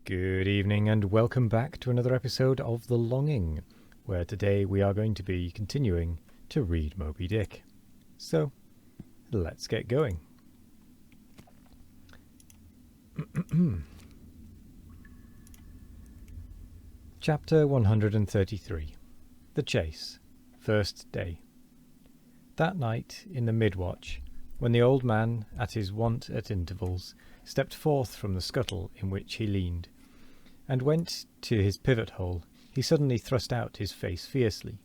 Good evening and welcome back to another episode of The Longing, where today we are going to be continuing to read Moby Dick. So, let's get going. Chapter 133. The Chase. First Day. That night, in the mid-watch, when the old man, at his wont at intervals, stepped forth from the scuttle in which he leaned, and went to his pivot-hole, he suddenly thrust out his face fiercely,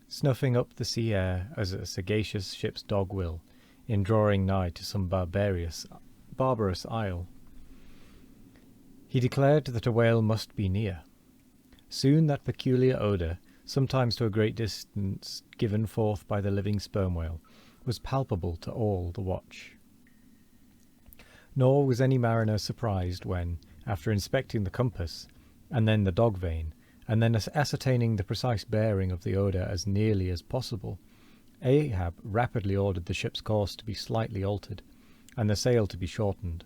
snuffing up the sea air as a sagacious ship's dog will, in drawing nigh to some barbarous isle. He declared that a whale must be near. Soon that peculiar odour, sometimes to a great distance given forth by the living sperm whale, was palpable to all the watch. Nor was any mariner surprised when, after inspecting the compass, and then the dog vane, and then ascertaining the precise bearing of the odour as nearly as possible, Ahab rapidly ordered the ship's course to be slightly altered, and the sail to be shortened.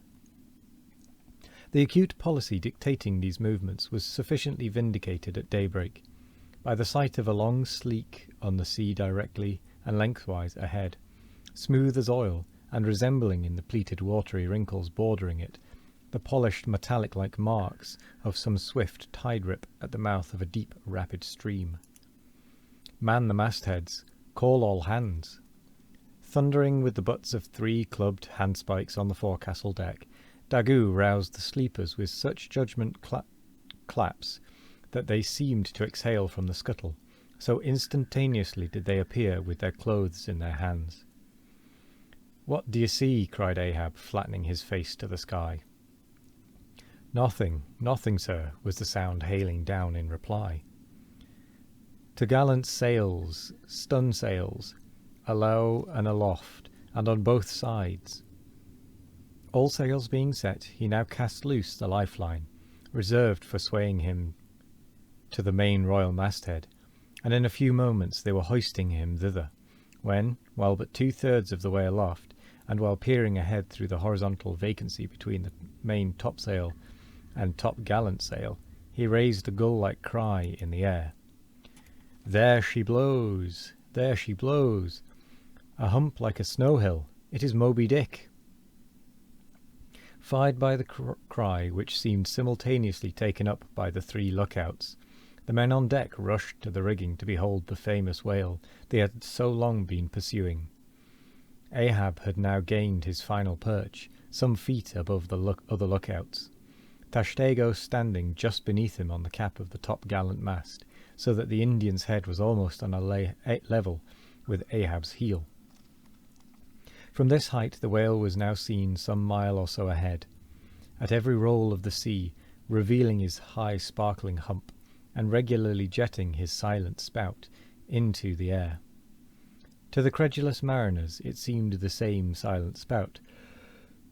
The acute policy dictating these movements was sufficiently vindicated at daybreak, by the sight of a long sleek on the sea directly and lengthwise ahead, smooth as oil, and resembling in the pleated watery wrinkles bordering it the polished metallic-like marks of some swift tide-rip at the mouth of a deep, rapid stream. Man the mastheads, call all hands. Thundering with the butts of 3 clubbed handspikes on the forecastle deck, Daggoo roused the sleepers with such judgment claps that they seemed to exhale from the scuttle, so instantaneously did they appear with their clothes in their hands. "What do you see?" cried Ahab, flattening his face to the sky. Nothing, sir," was the sound hailing down in reply. "T'gallant sails, stun sails, alow and aloft, and on both sides." All sails being set, he now cast loose the lifeline, reserved for swaying him to the main royal masthead, and in a few moments they were hoisting him thither, when, while but 2/3 of the way aloft, and while peering ahead through the horizontal vacancy between the main topsail and top-gallant sail, he raised a gull-like cry in the air. "There she blows! There she blows! A hump like a snow-hill! It is Moby Dick!" Fired by the cry, which seemed simultaneously taken up by the 3 lookouts, the men on deck rushed to the rigging to behold the famous whale they had so long been pursuing. Ahab had now gained his final perch, some feet above the other lookouts, Tashtego standing just beneath him on the cap of the top-gallant mast, so that the Indian's head was almost on a level with Ahab's heel. From this height the whale was now seen some mile or so ahead, at every roll of the sea, revealing his high sparkling hump, and regularly jetting his silent spout into the air. To the credulous mariners it seemed the same silent spout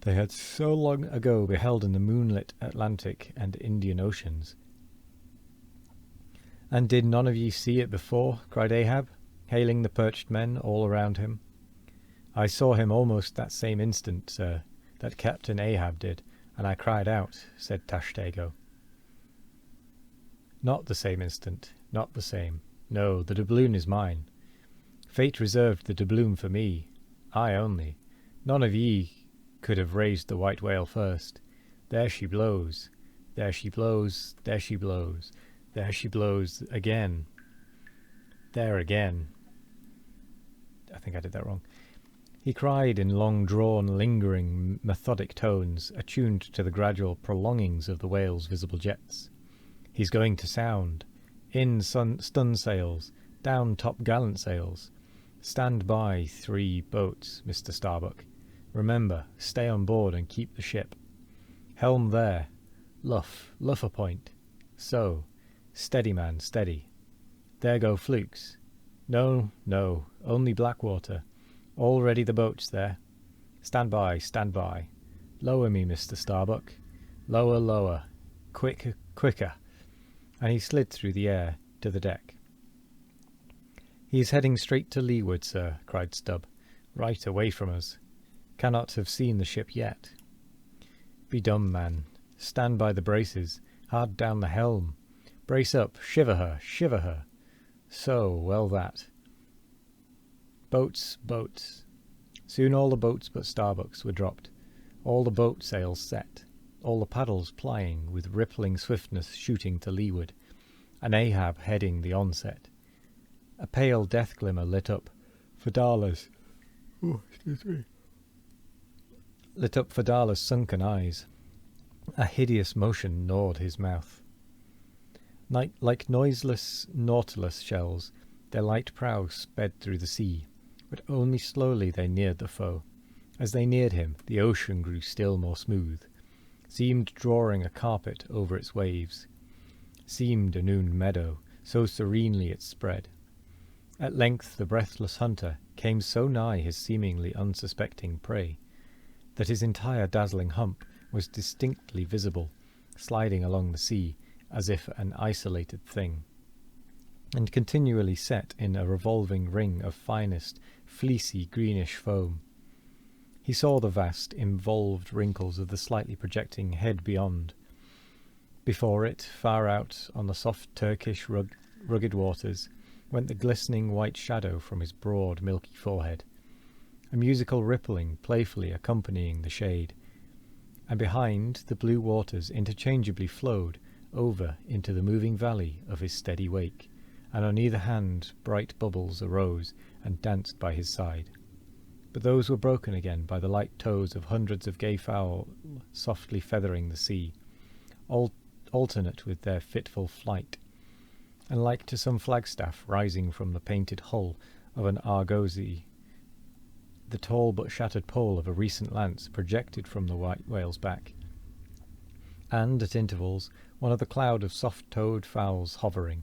they had so long ago beheld in the moonlit Atlantic and Indian Oceans. "And did none of ye see it before?" cried Ahab, hailing the perched men all around him. "I saw him almost that same instant, sir, that Captain Ahab did, and I cried out," said Tashtego. "Not the same instant, not the same. No, the doubloon is mine. Fate reserved the doubloon for me, I only. None of ye could have raised the white whale first. There she blows, there she blows, there she blows, there she blows again. There again." I think I did that wrong. He cried in long-drawn, lingering, methodic tones, attuned to the gradual prolongings of the whale's visible jets. "He's going to sound. In stun sails, down top-gallant sails. Stand by 3 boats, Mr. Starbuck. Remember, stay on board and keep the ship. Helm there. Luff a point. So. Steady, man, steady. There go flukes. No, only Blackwater. All ready the boats there. Stand by. Lower me, Mr. Starbuck. Lower. Quicker. And he slid through the air to the deck. "He is heading straight to leeward, sir," cried Stubb. "Right away from us. Cannot have seen the ship yet." "Be dumb, man. Stand by the braces, Hard down the helm! Brace up! Shiver her! Shiver her! So, well that. Boats, boats. Soon all the boats but Starbuck's were dropped, all the boat sails set, all the paddles plying, with rippling swiftness shooting to leeward, and Ahab heading the onset. A pale death glimmer lit up Fedala's sunken eyes. A hideous motion gnawed his mouth. Like noiseless nautilus shells, their light prows sped through the sea, but only slowly they neared the foe. As they neared him, the ocean grew still more smooth, seemed drawing a carpet over its waves, seemed a noon meadow, so serenely it spread. At length the breathless hunter came so nigh his seemingly unsuspecting prey that his entire dazzling hump was distinctly visible, sliding along the sea as if an isolated thing, and continually set in a revolving ring of finest, fleecy greenish foam. He saw the vast, involved wrinkles of the slightly projecting head beyond. Before it, far out on the soft Turkish rugged waters, went the glistening white shadow from his broad, milky forehead, a musical rippling playfully accompanying the shade, and behind the blue waters interchangeably flowed over into the moving valley of his steady wake, and on either hand bright bubbles arose and danced by his side. But those were broken again by the light toes of hundreds of gay fowl softly feathering the sea, alternate with their fitful flight, and like to some flagstaff rising from the painted hull of an argosy, the tall but shattered pole of a recent lance projected from the white whale's back, and at intervals one of the cloud of soft-toed fowls hovering,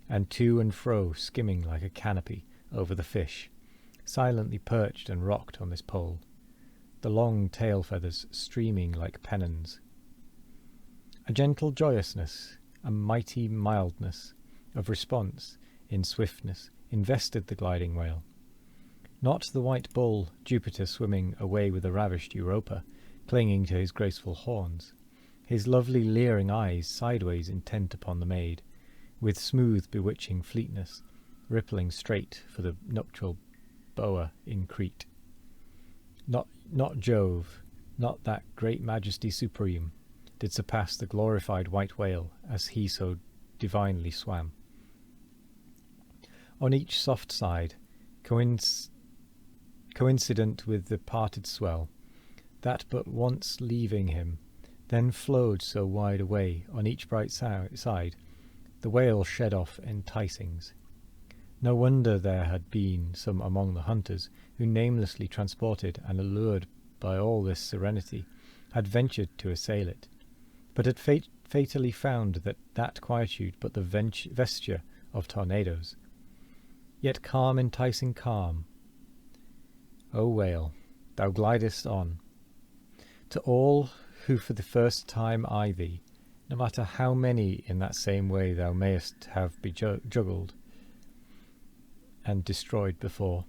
and to and fro skimming like a canopy over the fish, silently perched and rocked on this pole, the long tail feathers streaming like pennons. A gentle joyousness, a mighty mildness of response in swiftness invested the gliding whale. Not the white bull Jupiter swimming away with the ravished Europa, clinging to his graceful horns, his lovely leering eyes sideways intent upon the maid, with smooth bewitching fleetness, rippling straight for the nuptial boa in Crete. Not Jove, not that great majesty supreme, did surpass the glorified white whale as he so divinely swam. On each soft side, coincident with the parted swell, that but once leaving him, then flowed so wide away on each bright side, the whale shed off enticings. No wonder there had been some among the hunters who, namelessly transported and allured by all this serenity, had ventured to assail it, but had fatally found that quietude but the vesture of tornadoes. Yet calm, enticing calm, O whale, thou glidest on. To all who for the first time eye thee, no matter how many in that same way thou mayest have juggled and destroyed before.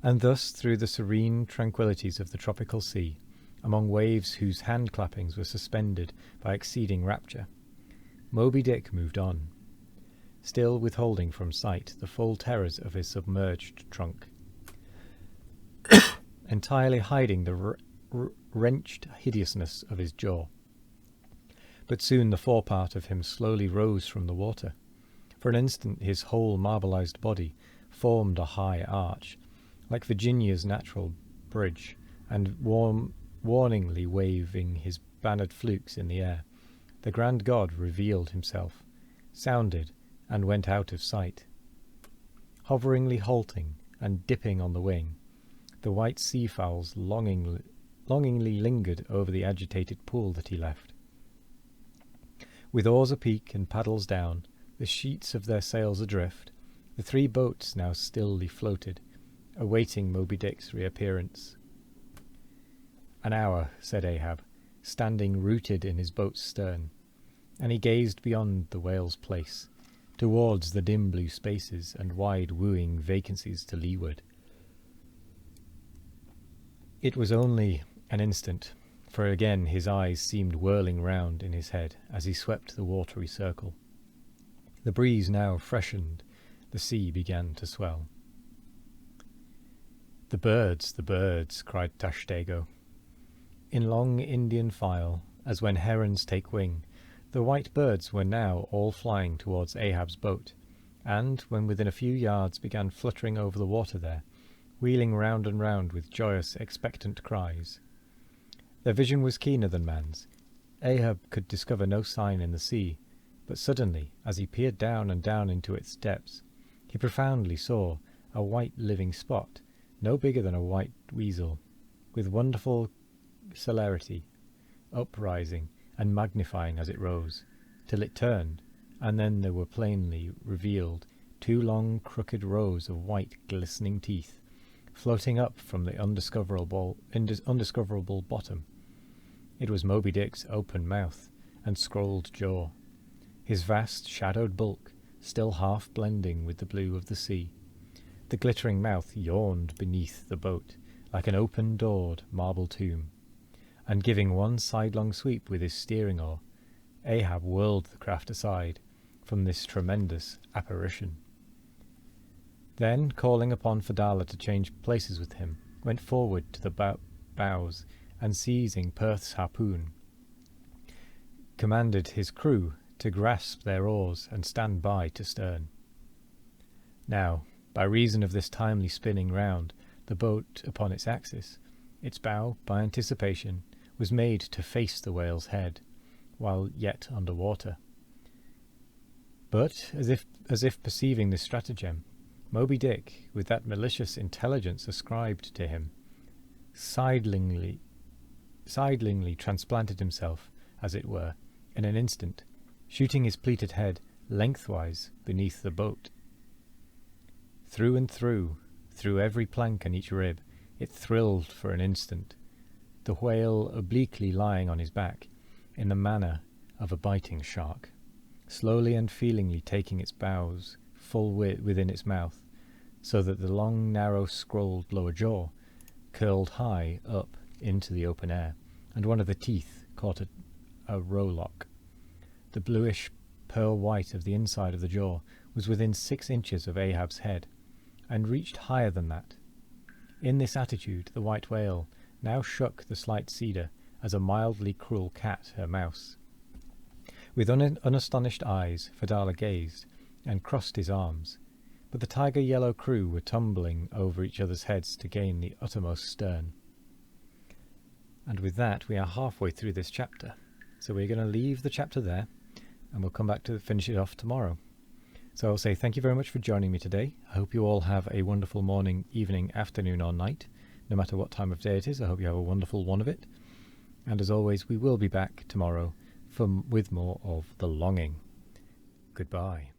And thus through the serene tranquillities of the tropical sea, among waves whose hand-clappings were suspended by exceeding rapture, Moby Dick moved on, still withholding from sight the full terrors of his submerged trunk, entirely hiding the wrenched hideousness of his jaw. But soon the forepart of him slowly rose from the water. For an instant his whole marbleized body formed a high arch, like Virginia's natural bridge, and warningly waving his bannered flukes in the air, the grand god revealed himself, sounded, and went out of sight. Hoveringly halting and dipping on the wing, the white sea-fowls longingly lingered over the agitated pool that he left. With oars apeak and paddles down, the sheets of their sails adrift, the three boats now stilly floated, awaiting Moby Dick's reappearance. "An hour," said Ahab, standing rooted in his boat's stern, and he gazed beyond the whale's place, towards the dim blue spaces and wide wooing vacancies to leeward. It was only an instant, for again his eyes seemed whirling round in his head as he swept the watery circle. The breeze now freshened, the sea began to swell. The birds, cried Tashtego. In long Indian file, as when herons take wing, the white birds were now all flying towards Ahab's boat, and, when within a few yards, began fluttering over the water there, wheeling round and round with joyous, expectant cries. Their vision was keener than man's. Ahab could discover no sign in the sea, but suddenly, as he peered down and down into its depths, he profoundly saw a white living spot, no bigger than a white weasel, with wonderful celerity, uprising and magnifying as it rose, till it turned, and then there were plainly revealed 2 long crooked rows of white glistening teeth, floating up from the undiscoverable bottom. It was Moby Dick's open mouth and scrolled jaw, his vast shadowed bulk still half blending with the blue of the sea. The glittering mouth yawned beneath the boat like an open-doored marble tomb, and giving one sidelong sweep with his steering oar, Ahab whirled the craft aside from this tremendous apparition. Then, calling upon Fedallah to change places with him, went forward to the bows, and seizing Perth's harpoon, commanded his crew to grasp their oars and stand by to stern. Now, by reason of this timely spinning round the boat upon its axis, its bow, by anticipation, was made to face the whale's head, while yet under water. But, as if perceiving this stratagem, Moby Dick, with that malicious intelligence ascribed to him, sidelingly transplanted himself, as it were, in an instant, shooting his pleated head lengthwise beneath the boat. Through and through every plank and each rib, it thrilled for an instant, the whale obliquely lying on his back, in the manner of a biting shark, slowly and feelingly taking its bows full within its mouth, so that the long, narrow, scrolled lower jaw curled high up into the open air, and one of the teeth caught a rowlock. The bluish pearl white of the inside of the jaw was within 6 inches of Ahab's head, and reached higher than that. In this attitude the white whale now shook the slight cedar as a mildly cruel cat her mouse. With unastonished eyes Fedallah gazed, and crossed his arms, but the tiger-yellow crew were tumbling over each other's heads to gain the uttermost stern. And with that we are halfway through this chapter, so we're going to leave the chapter there, and we'll come back to finish it off tomorrow. So I'll say thank you very much for joining me today. I hope you all have a wonderful morning, evening, afternoon or night. No matter what time of day it is, I hope you have a wonderful one of it. And as always, we will be back tomorrow with more of The Longing. Goodbye.